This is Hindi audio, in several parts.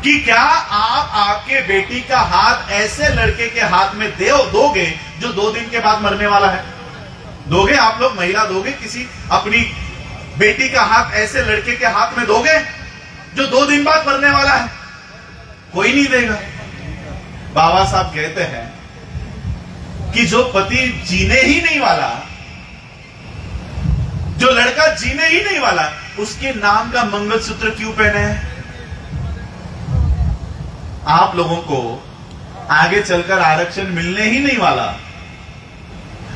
कि क्या आप आपके बेटी का हाथ ऐसे लड़के के हाथ में दोगे जो 2 दिन के बाद मरने वाला है? दोगे? आप लोग महिला दोगे किसी अपनी बेटी का हाथ ऐसे लड़के के हाथ में दोगे जो 2 दिन बाद मरने वाला है? कोई नहीं देगा। बाबा साहब कहते हैं कि जो पति जीने ही नहीं वाला, जो लड़का जीने ही नहीं वाला, उसके नाम का मंगलसूत्र क्यों पहने हैं? आप लोगों को आगे चलकर आरक्षण मिलने ही नहीं वाला,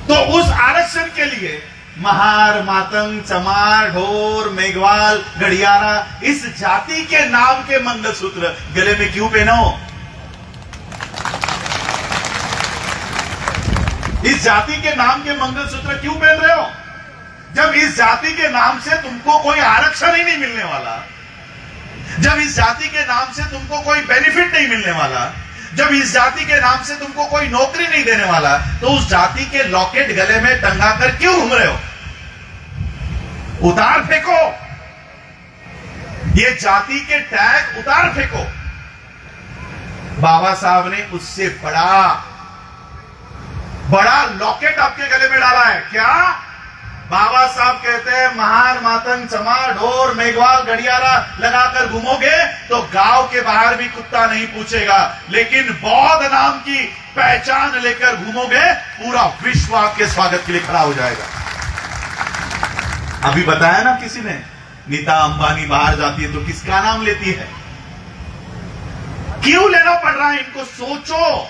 तो उस आरक्षण के लिए महार, मातंग, चमार, ढोर, मेघवाल, गढ़ियारा, इस जाति के नाम के मंगलसूत्र गले में क्यों पहनो? इस जाति के नाम के मंगलसूत्र क्यों पहन रहे हो जब इस जाति के नाम से तुमको कोई आरक्षण ही नहीं मिलने वाला, जब इस जाति के नाम से तुमको कोई बेनिफिट नहीं मिलने वाला, जब इस जाति के नाम से तुमको कोई नौकरी नहीं देने वाला, तो उस जाति के लॉकेट गले में टंगा कर क्यों घूम रहे हो? उतार फेंको, ये जाति के टैग उतार फेंको। बाबा साहब ने उससे बड़ा लॉकेट आपके गले में डाला है। क्या? बाबा साहब कहते हैं महार, मातंग, चमार, ढोर, मेघवाल, गढ़ियारा लगाकर घूमोगे तो गांव के बाहर भी कुत्ता नहीं पूछेगा, लेकिन बौद्ध नाम की पहचान लेकर घूमोगे, पूरा विश्व आपके स्वागत के लिए खड़ा हो जाएगा। अभी बताया ना किसी ने, नीता अंबानी बाहर जाती है तो किसका नाम लेती है? क्यों लेना पड़ रहा है इनको? सोचो।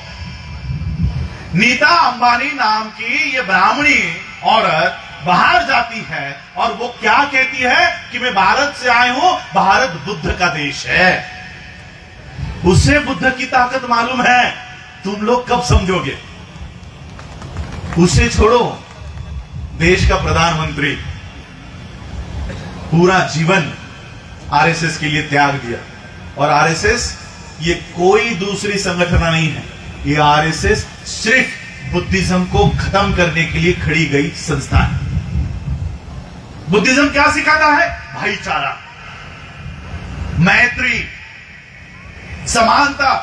नीता अंबानी नाम की ये ब्राह्मणी औरत बाहर जाती है और वो क्या कहती है कि मैं भारत से आई हूं, भारत बुद्ध का देश है। उसे बुद्ध की ताकत मालूम है, तुम लोग कब समझोगे? उसे छोड़ो, देश का प्रधानमंत्री पूरा जीवन आरएसएस के लिए त्याग दिया, और आरएसएस ये कोई दूसरी संगठन नहीं है, ये आरएसएस सिर्फ बुद्धिज्म को खत्म करने के लिए खड़ी गई संस्था है। बुद्धिज्म क्या सिखाता है? भाईचारा, मैत्री, समानता,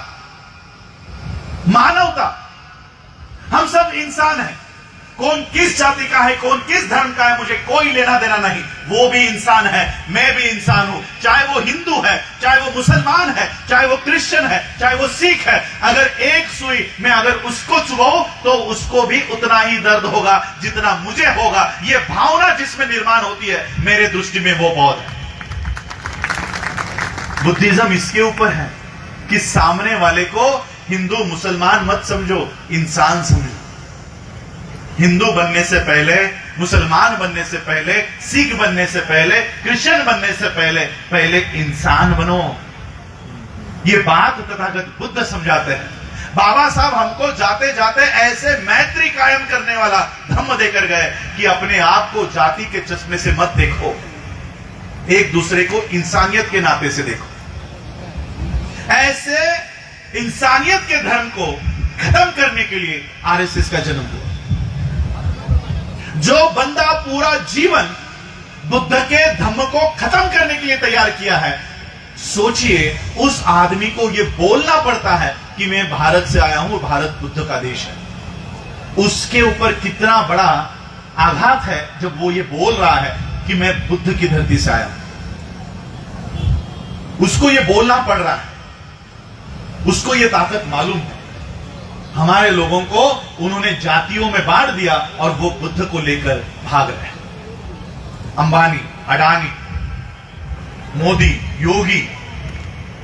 मानवता। हम सब इंसान हैं, कौन किस जाति का है, कौन किस धर्म का है, मुझे कोई लेना देना नहीं। वो भी इंसान है, मैं भी इंसान हूं। चाहे वो हिंदू है, चाहे वो मुसलमान है, चाहे वो क्रिश्चियन है, चाहे वो सिख है। अगर एक सुई में अगर उसको चुभाऊं तो उसको भी उतना ही दर्द होगा जितना मुझे होगा। ये भावना जिसमें निर्माण होती है, मेरे दृष्टि में वो बौद्ध है। बुद्धिज्म इसके ऊपर है कि सामने वाले को हिंदू मुसलमान मत समझो, इंसान समझो। हिंदू बनने से पहले, मुसलमान बनने से पहले, सिख बनने से पहले, क्रिश्चियन बनने से पहले इंसान बनो। ये बात तथागत बुद्ध समझाते हैं। बाबा साहब हमको जाते जाते ऐसे मैत्री कायम करने वाला धम्म देकर गए कि अपने आप को जाति के चश्मे से मत देखो, एक दूसरे को इंसानियत के नाते से देखो। ऐसे इंसानियत के धर्म को खत्म करने के लिए आरएसएस का जन्म हुआ। जो बंदा पूरा जीवन बुद्ध के धम्म को खत्म करने के लिए तैयार किया है, सोचिए उस आदमी को यह बोलना पड़ता है कि मैं भारत से आया हूं, भारत बुद्ध का देश है। उसके ऊपर कितना बड़ा आघात है जब वो ये बोल रहा है कि मैं बुद्ध की धरती से आया हूं। उसको ये बोलना पड़ रहा है, उसको ये ताकत मालूम है। हमारे लोगों को उन्होंने जातियों में बांट दिया और वो बुद्ध को लेकर भाग रहे हैं। अंबानी, अडानी, मोदी, योगी,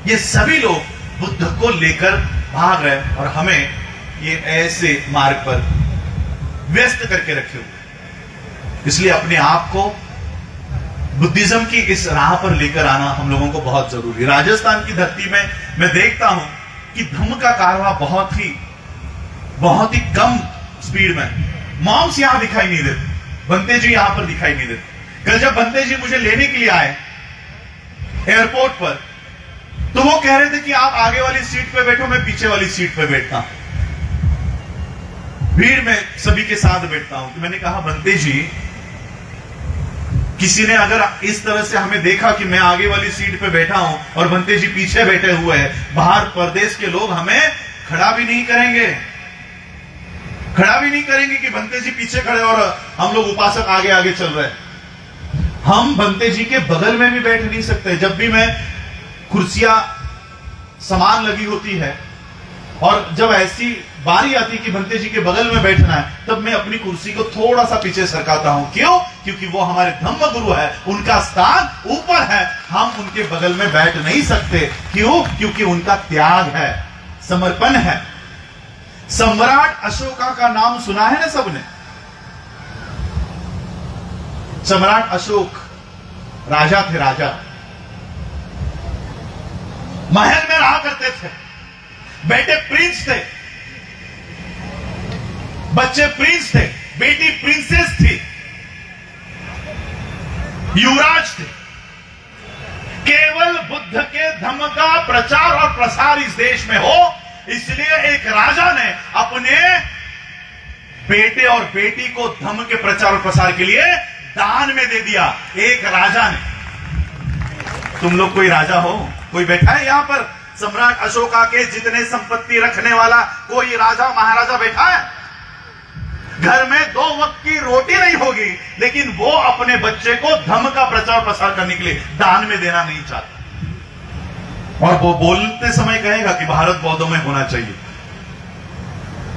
ये सभी लोग बुद्ध को लेकर भाग रहे हैं और हमें ये ऐसे मार्ग पर व्यस्त करके रखे हुए। इसलिए अपने आप को बुद्धिज्म की इस राह पर लेकर आना हम लोगों को बहुत जरूरी है। राजस्थान की धरती में मैं देखता हूं कि धम्म का कारवा बहुत ही कम स्पीड में। मॉम्स यहां दिखाई नहीं देते, बंते जी यहां पर दिखाई नहीं देते। कल जब बंते जी मुझे लेने के लिए आए एयरपोर्ट पर, तो वो कह रहे थे कि आप आगे वाली सीट पे बैठो, मैं पीछे वाली सीट पे बैठता हूं, भीड़ में सभी के साथ बैठता हूं। तो मैंने कहा बंते जी किसी ने अगर इस तरह से हमें देखा कि मैं आगे वाली सीट पे बैठा हूं और बंते जी पीछे बैठे हुए हैं, बाहर प्रदेश के लोग हमें खड़ा भी नहीं करेंगे, कि बंते जी पीछे खड़े और हम लोग उपासक आगे आगे चल रहे हैं। हम बंते जी के बगल में भी बैठ नहीं सकते। जब भी मैं कुर्सियां सामान लगी होती है और जब ऐसी बारी आती कि बंते जी के बगल में बैठना है, तब मैं अपनी कुर्सी को थोड़ा सा पीछे सरकाता हूं। क्यों? क्योंकि वो हमारे धम्म गुरु है, उनका स्थान ऊपर है, हम उनके बगल में बैठ नहीं सकते। क्यों? क्योंकि उनका त्याग है, समर्पण है। सम्राट अशोका का नाम सुना है ना सबने? सम्राट अशोक राजा थे, राजा महल में रहा करते थे, बेटे प्रिंस थे, बच्चे प्रिंस थे, बेटी प्रिंसेस थी, युवराज थे। केवल बुद्ध के धम्म का प्रचार और प्रसार इस देश में हो, इसलिए एक राजा ने अपने बेटे और बेटी को धम्म के प्रचार और प्रसार के लिए दान में दे दिया। एक राजा ने। तुम लोग कोई राजा हो? कोई बैठा है यहां पर सम्राट अशोका के जितने संपत्ति रखने वाला कोई राजा महाराजा बैठा है? घर में 2 वक्त की रोटी नहीं होगी, लेकिन वो अपने बच्चे को धम्म का प्रचार प्रसार करने के लिए दान में देना नहीं चाहता। और वो बोलते समय कहेगा कि भारत बौद्धों में होना चाहिए,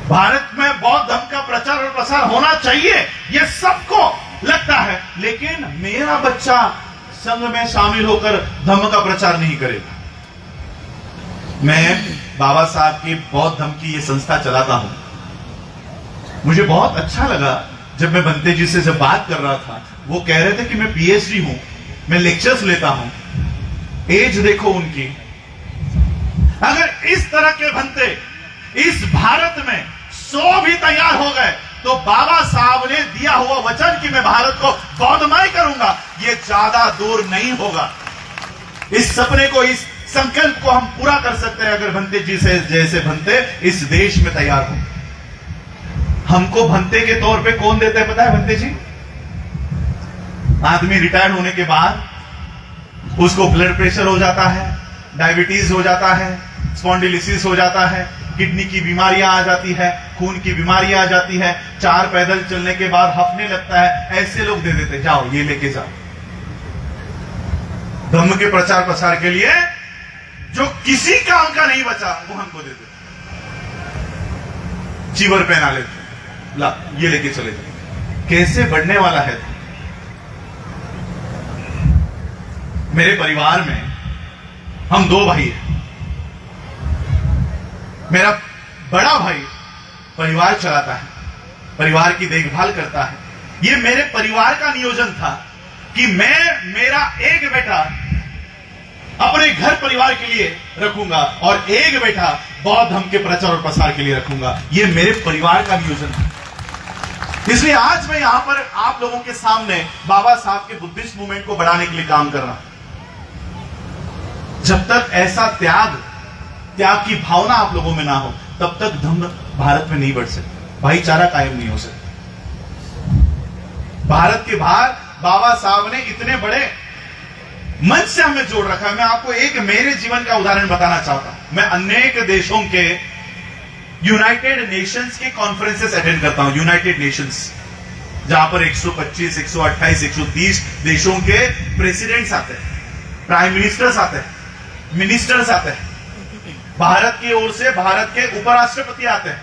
भारत में बौद्ध धर्म का प्रचार और प्रसार होना चाहिए, ये सबको लगता है। लेकिन मेरा बच्चा संघ में शामिल होकर धम्म का प्रचार नहीं करेगा। मैं बाबा साहब की बौद्ध धर्म की ये संस्था चलाता हूं। मुझे बहुत अच्छा लगा जब मैं बंते जी से जब बात कर रहा था, वो कह रहे थे कि मैं पीएचडी हूं, मैं लेक्चर्स लेता हूं। एज देखो उनकी। अगर इस तरह के बंते इस भारत में 100 भी तैयार हो गए, तो बाबा साहब ने दिया हुआ वचन कि मैं भारत को बौद्धमय करूंगा, ये ज्यादा दूर नहीं होगा। इस सपने को, इस संकल्प को हम पूरा कर सकते हैं अगर भंते जी से जैसे भंते इस देश में तैयार हो। हमको भंते के तौर पे कौन देते हैं पता है? भंते जी। आदमी रिटायर होने के बाद उसको ब्लड प्रेशर हो जाता है, डायबिटीज हो जाता है, स्पॉन्डिलिसिस हो जाता है, किडनी की बीमारियां आ जाती है, खून की बीमारियां आ जाती है, 4 पैदल चलने के बाद हफने लगता है। ऐसे लोग दे देते, जाओ ये लेके जाओ। धम्म के प्रचार प्रसार के लिए जो किसी काम का नहीं बचा वो हमको दे देते, चीवर पहना लेते, ला ये लेके चले जाओ। कैसे बढ़ने वाला है? मेरे परिवार में हम 2 भाई हैं। मेरा बड़ा भाई परिवार चलाता है, परिवार की देखभाल करता है। ये मेरे परिवार का नियोजन था कि मेरा एक बेटा अपने घर परिवार के लिए रखूंगा और एक बेटा बौद्ध धर्म के प्रचार और प्रसार के लिए रखूंगा। ये मेरे परिवार का नियोजन था। इसलिए आज मैं यहां पर आप लोगों के सामने बाबा साहब के बुद्धिस्ट मूवमेंट को बढ़ाने के लिए काम कर रहा हूं। जब तक ऐसा त्याग की भावना आप लोगों में ना हो, तब तक धम्म भारत में नहीं बढ़ सकता, भाईचारा कायम नहीं हो सकता। भारत के बाहर बाबा साहब ने इतने बड़े मंच से हमें जोड़ रखा है। मैं आपको एक मेरे जीवन का उदाहरण बताना चाहता हूं। मैं अनेक देशों के यूनाइटेड नेशंस के कॉन्फ्रेंसेस अटेंड करता हूं। यूनाइटेड नेशंस, जहां पर 125, 128, 130 देशों के प्रेसिडेंट्स आते हैं, प्राइम मिनिस्टर्स आते हैं, मिनिस्टर्स आते हैं। भारत की ओर से भारत के उपराष्ट्रपति आते हैं।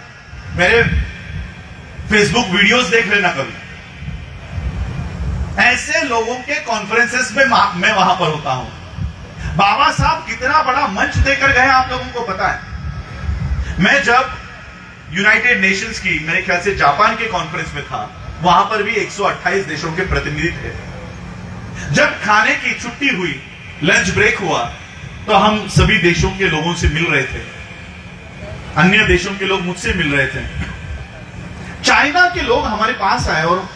मेरे फेसबुक वीडियोस देख लेना कभी। ऐसे लोगों के कॉन्फ्रेंसेस में मैं वहां पर होता हूं। बाबा साहब कितना बड़ा मंच देकर गए आप लोगों को पता है। मैं जब यूनाइटेड नेशंस की, मेरे ख्याल से जापान के कॉन्फ्रेंस में था, वहां पर भी 128 देशों के प्रतिनिधि थे। जब खाने की छुट्टी हुई, लंच ब्रेक हुआ, तो हम सभी देशों के लोगों से मिल रहे थे, अन्य देशों के लोग मुझसे मिल रहे थे। चाइना के लोग हमारे पास आए और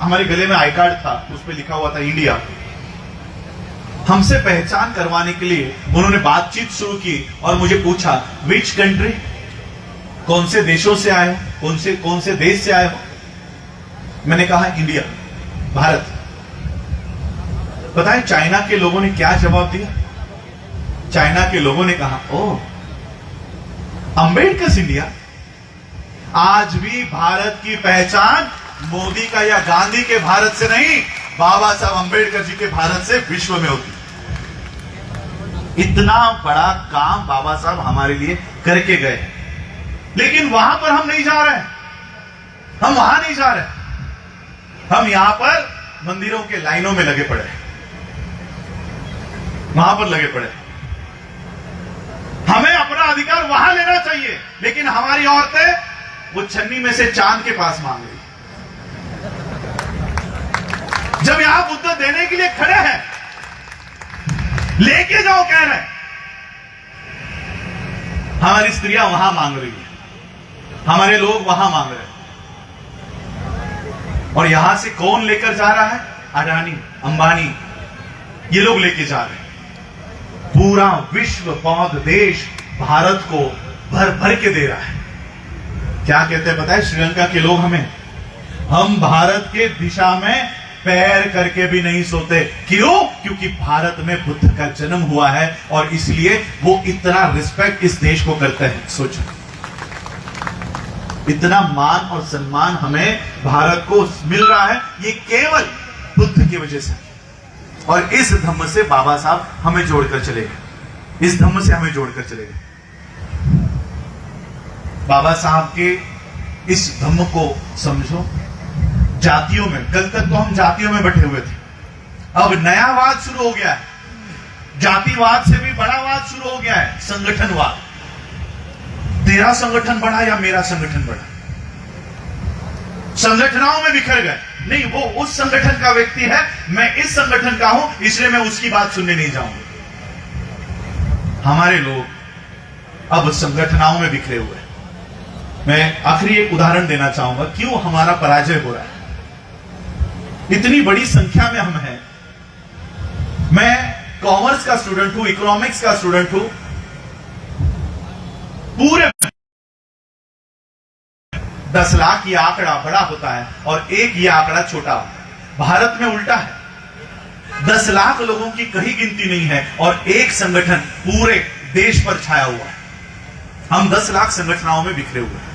हमारे गले में आई कार्ड था, उस पर लिखा हुआ था इंडिया। हमसे पहचान करवाने के लिए उन्होंने बातचीत शुरू की और मुझे पूछा, विच कंट्री, कौन से देशों से आए हो, कौन से देश से आए हो? मैंने कहा इंडिया, भारत। पता है चाइना के लोगों ने क्या जवाब दिया? चाइना के लोगों ने कहा, ओ अंबेडकर इंडिया। आज भी भारत की पहचान मोदी का या गांधी के भारत से नहीं, बाबा साहब अंबेडकर जी के भारत से विश्व में होती। इतना बड़ा काम बाबा साहब हमारे लिए करके गए, लेकिन वहां पर हम नहीं जा रहे। हम वहां नहीं जा रहे। हम यहां पर मंदिरों के लाइनों में लगे पड़े, वहां पर लगे पड़े। हमें अपना अधिकार वहां लेना चाहिए, लेकिन हमारी औरतें वो छन्नी में से चांद के पास मांग रही। जब यहां बुद्ध देने के लिए खड़े हैं, लेके जाओ कह रहे हैं, हमारी स्त्रियां वहां मांग रही है, हमारे लोग वहां मांग रहे हैं। और यहां से कौन लेकर जा रहा है? अडानी, अंबानी, ये लोग लेके जा रहे हैं। पूरा विश्व, बौद्ध देश भारत को भर भर के दे रहा है। क्या कहते हैं पता है श्रीलंका के लोग हमें? हम भारत के दिशा में पैर करके भी नहीं सोते। क्यों? क्योंकि भारत में बुद्ध का जन्म हुआ है और इसलिए वो इतना रिस्पेक्ट इस देश को करते हैं। सोचो, इतना मान और सम्मान हमें भारत को मिल रहा है, ये केवल बुद्ध की वजह से। और इस धम्म से बाबा साहब हमें जोड़कर चले गए, इस धम्म से हमें जोड़कर चले गए। बाबा साहब के इस धम्म को समझो। जातियों में, कल तक तो हम जातियों में बैठे हुए थे, अब नया वाद शुरू हो गया है। जातिवाद से भी बड़ा वाद शुरू हो गया है, संगठनवाद। तेरा संगठन बड़ा या मेरा संगठन बड़ा। संगठनों में बिखर गए। नहीं, वो उस संगठन का व्यक्ति है, मैं इस संगठन का हूं, इसलिए मैं उसकी बात सुनने नहीं जाऊंगा। हमारे लोग अब संगठनों में बिखरे हुए हैं। मैं आखिरी एक उदाहरण देना चाहूंगा, क्यों हमारा पराजय हो रहा है। इतनी बड़ी संख्या में हम हैं। मैं कॉमर्स का स्टूडेंट हूं, इकोनॉमिक्स का स्टूडेंट हूं। पूरे 10 लाख ये आंकड़ा बड़ा होता है और एक ये आंकड़ा छोटा होता है। भारत में उल्टा है। 10 लाख लोगों की कहीं गिनती नहीं है और एक संगठन पूरे देश पर छाया हुआ है। हम 10 लाख संगठनों में बिखरे हुए हैं।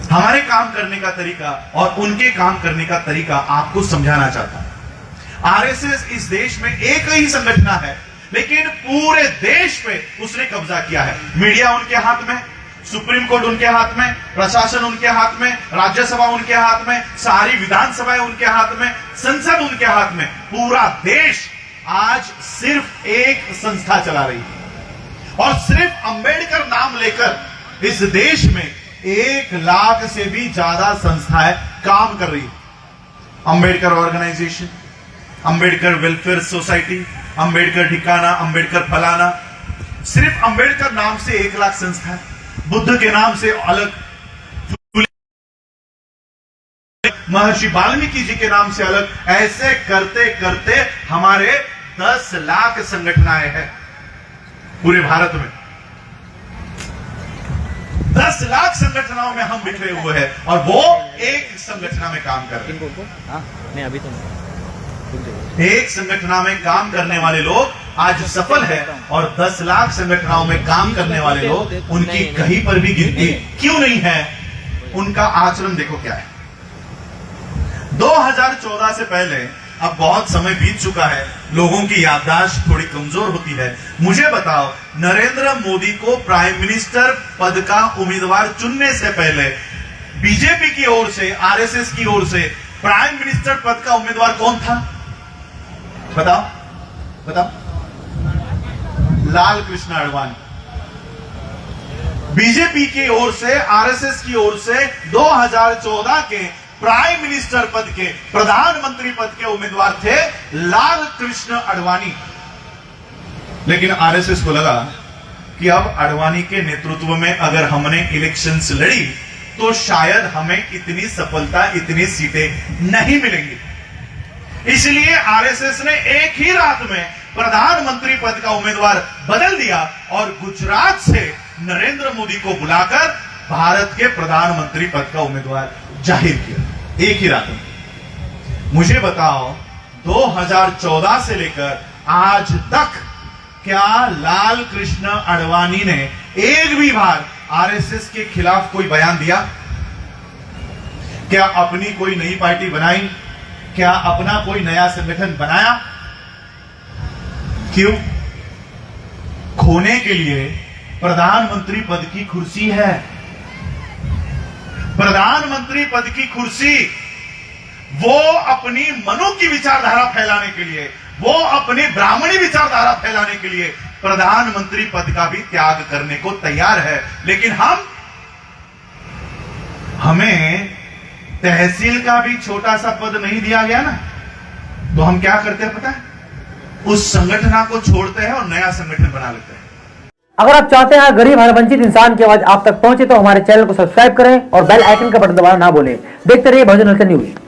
हमारे काम करने का तरीका और उनके काम करने का तरीका आपको समझाना चाहता हूं। आरएसएस इस देश में एक ही संगठन है, लेकिन पूरे देश पे उसने कब्जा किया है। मीडिया उनके हाथ में, सुप्रीम कोर्ट उनके हाथ में, प्रशासन उनके हाथ में, राज्यसभा उनके हाथ में, सारी विधानसभाएं उनके हाथ में, संसद उनके हाथ में। पूरा देश आज सिर्फ एक संस्था चला रही है और सिर्फ अंबेडकर नाम लेकर इस देश में 1 लाख से भी ज्यादा संस्थाएं काम कर रही है। Ambedkar organisation, Ambedkar welfare society, Ambedkar ठिकाना, अंबेडकर फलाना। सिर्फ अंबेडकर नाम से 1 लाख संस्थाएं, बुद्ध के नाम से अलग, महर्षि वाल्मीकि जी के नाम से अलग। ऐसे करते करते हमारे 10 लाख संगठनाएं हैं पूरे भारत में। 10 लाख संगठनों में हम बिखरे हुए हैं और वो एक संगठन में काम कर रहे हैं। नहीं, अभी तो एक संगठन में काम करने वाले लोग आज सफल है और 10 लाख संगठनों में काम करने वाले लोग उनकी कहीं पर भी गिनती क्यों नहीं है। उनका आचरण देखो क्या है। 2014 से पहले, अब बहुत समय बीत चुका है, लोगों की याददाश्त थोड़ी कमजोर होती है। मुझे बताओ, नरेंद्र मोदी को प्राइम मिनिस्टर पद का उम्मीदवार चुनने से पहले बीजेपी की ओर से, आरएसएस की ओर से प्राइम मिनिस्टर पद का उम्मीदवार कौन था? बताओ बताओ। लाल कृष्ण आडवाणी। बीजेपी की ओर से, आरएसएस की ओर से 2014 के प्राइम मिनिस्टर पद के, प्रधानमंत्री पद के उम्मीदवार थे लाल कृष्ण आडवाणी। लेकिन आरएसएस को लगा कि अब आडवाणी के नेतृत्व में अगर हमने इलेक्शंस लड़ी तो शायद हमें इतनी सफलता, इतनी सीटें नहीं मिलेंगी। इसलिए आरएसएस ने एक ही रात में प्रधानमंत्री पद का उम्मीदवार बदल दिया और गुजरात से नरेंद्र मोदी को बुलाकर भारत के प्रधानमंत्री पद का उम्मीदवार जाहिर किया, एक ही रात में। मुझे बताओ, 2014 से लेकर आज तक क्या लाल कृष्ण आडवाणी ने एक भी बार आरएसएस के खिलाफ कोई बयान दिया? क्या अपनी कोई नई पार्टी बनाई? क्या अपना कोई नया संगठन बनाया? क्यों? खोने के लिए प्रधानमंत्री पद की कुर्सी है। प्रधानमंत्री पद की कुर्सी वो अपनी मनु की विचारधारा फैलाने के लिए, वो अपनी ब्राह्मणी विचारधारा फैलाने के लिए प्रधानमंत्री पद का भी त्याग करने को तैयार है। लेकिन हमें तहसील का भी छोटा सा पद नहीं दिया गया ना, तो हम क्या करते हैं पता है? उस संगठन को छोड़ते हैं और नया संगठन बना लेते हैं। अगर आप चाहते हैं गरीब हर वंचित इंसान की आवाज आप तक पहुंचे तो हमारे चैनल को सब्सक्राइब करें और बेल आइकन का बटन दबाना ना भूलें। देखते रहिए बहुजन न्यूज।